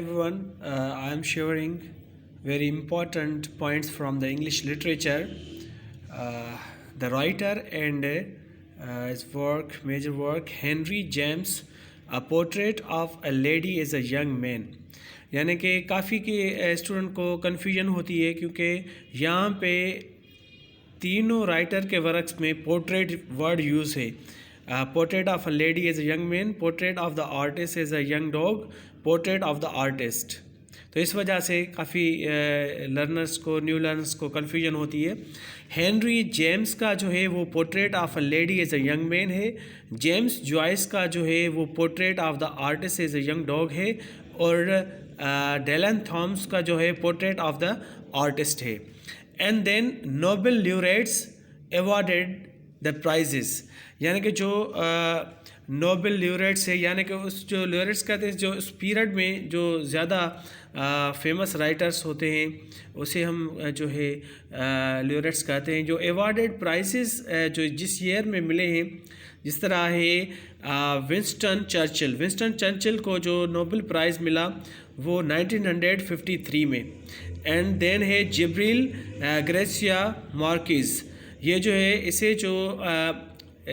everyone, I am sharing very important points from the English literature. The writer and his work, major work, Henry James, A Portrait of a Lady as a Young Man. यानी कि काफ़ी के student को confusion होती है क्योंकि यहाँ पे तीनों राइटर के वर्क्स में पोर्ट्रेट वर्ड यूज़ है. Portrait of a lady as a young man, portrait of the artist as a young dog, portrait of the artist. तो इस वजह से काफ़ी लर्नर्स को, न्यू लर्नर्स को कन्फ्यूजन होती है. हेनरी जेम्स का जो है वो portrait of a lady as a young man है. जेम्स जॉयस का जो है वो portrait of the artist as a young dog है. और डेलन थॉम्स का जो है पोर्ट्रेट ऑफ द आर्टिस्ट है. And then Nobel laureates awarded the prizes, यानी कि जो नोबेल ल्यूरेट्स है, यानी कि उस जो ल्यूरेट्स कहते हैं जो उस पीरियड में जो ज़्यादा फेमस राइटर्स होते हैं उसे हम जो है ल्यूरेट्स कहते हैं. जो अवॉर्डेड प्राइजेस जो जिस ईयर में मिले हैं, जिस तरह है विंस्टन चर्चिल को जो नोबेल प्राइज़ मिला वो 1953 में. एंड देन है जिब्रिल ग्रेसिया मार्किस, ये जो है इसे जो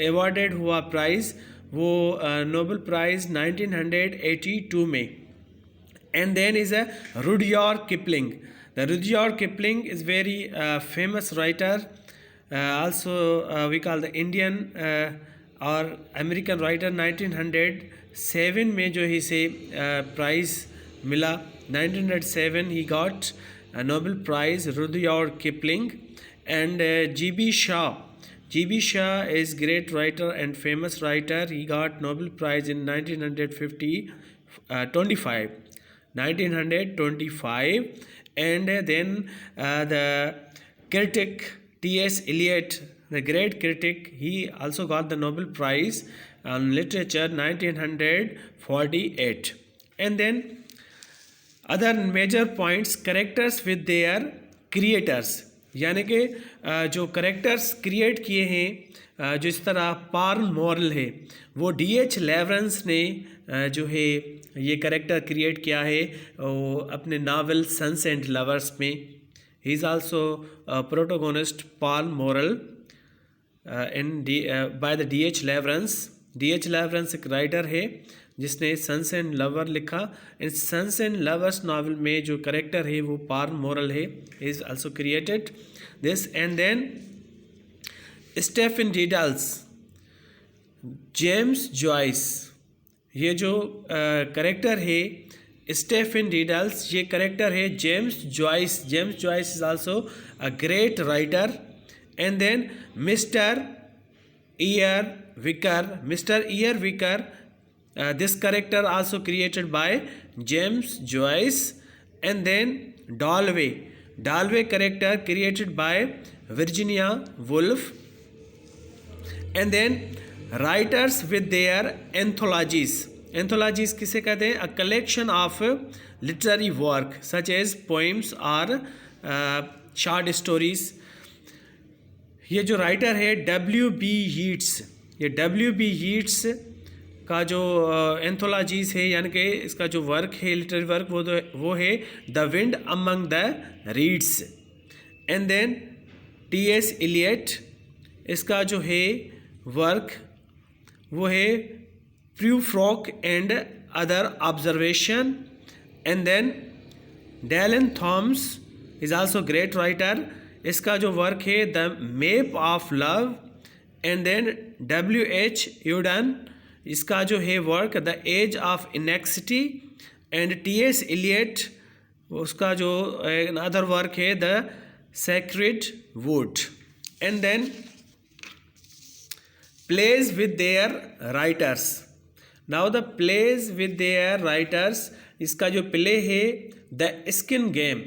अवॉर्डेड हुआ प्राइज़ वो नोबेल प्राइज़ 1982 में. And then is a Rudyard Kipling. The Rudyard Kipling is very famous writer, also we call the Indian और अमेरिकन राइटर. 1907 में जो है इसे प्राइज़ मिला. 1907 he got a Nobel Prize, Rudyard Kipling. And G.B. Shaw is great writer and famous writer. He got Nobel Prize in 1925. And then the critic T.S. Eliot, the great critic, he also got the Nobel Prize on literature 1948. And then other major points, characters with their creators, यानी कि जो characters create किए हैं जिस तरह Paarl Morel है वो D.H. लेवरेंस ने जो है ये करेक्टर क्रिएट किया है वो अपने नावल सन्स एंड लवर्स में. He is also protagonist Paul Morel in by the D.H. Lawrence. D.H. Lawrence एक राइटर है जिसने सन्स एंड लवर लिखा. In sons and lovers novel में जो करेक्टर है वो पार्ल मॉरल है. Is also created this. And then Stephen Dedalus, James Joyce, ये जो करेक्टर है स्टेफन डीडल्स, ये करेक्टर है James Joyce. James Joyce is also a great writer. And then mister year vicar, this character also created by James Joyce. And then Dalway character created by Virginia Woolf. And then writers with their anthologies किसे कहते हैं? A collection of literary work such as poems or short stories. ये जो writer है W.B. Yeats, ये W.B. Yeats का जो anthologies है, यानी कि इसका जो वर्क है लिटरेरी वर्क वो है the wind among the reeds. And then T.S. Eliot, इसका जो है वर्क वो है Prufrock and other observation. And then Dylan Thomas is also great writer. इसका जो वर्क है the map of love. And then W.H. Auden, इसका जो है work the age of anxiety. And T.S. Eliot, उसका जो अदर वर्क है the sacred wood. And then plays with their writers. Now the pledge with their writers, इसका जो play है the skin game,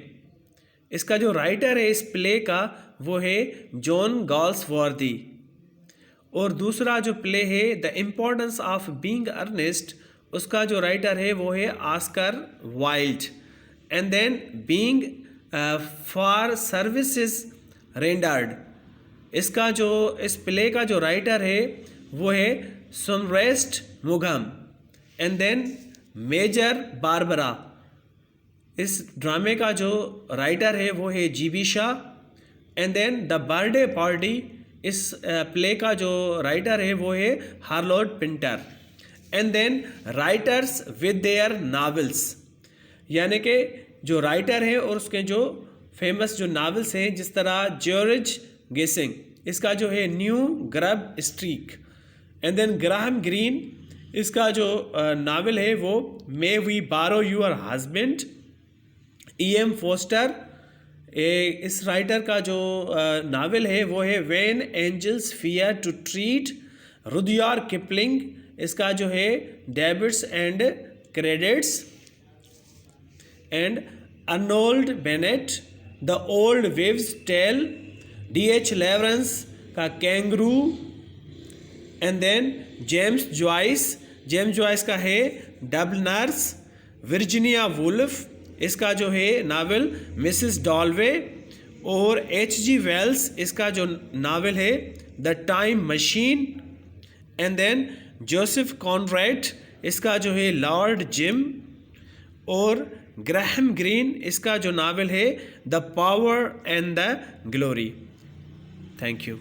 इसका जो राइटर है इस प्ले का वो है जॉन गॉल्सवर्थी. और दूसरा जो प्ले है the importance of being earnest, उसका जो राइटर है वो है Oscar Wilde. And then being for services rendered, इसका जो इस प्ले का जो राइटर है वो है सोमरेस्ट मुगम. एंड देन मेजर बारबरा, इस ड्रामे का जो राइटर है वो है GB Shaw. And then the birthday party, इस प्ले का जो राइटर है वो है Harold Pinter. And then writers with their novels, यानी कि जो राइटर है और उसके जो फेमस जो नावल्स हैं, जिस तरह जॉर्ज गेसिंग, इसका जो है new grub street. And then Graham Greene, इसका जो नावल है वो may we borrow your husband. E.M. Forster, इस राइटर का जो नावल है वो है when angels fear to tread. Rudyard Kipling, इसका जो है debits and credits. And Arnold Bennett, the old wives' tale. D.H. Lawrence का kangaroo. And then James Joyce का है डबलिनर्स। वर्जीनिया वुल्फ, इसका जो है नावल मिसेस डॉलवे। और H.G. वेल्स, इसका जो नावल है the time machine. And then Joseph Conrad, इसका जो है लॉर्ड जिम। और ग्राहम ग्रीन, इसका जो नावल है the power and the glory. Thank you.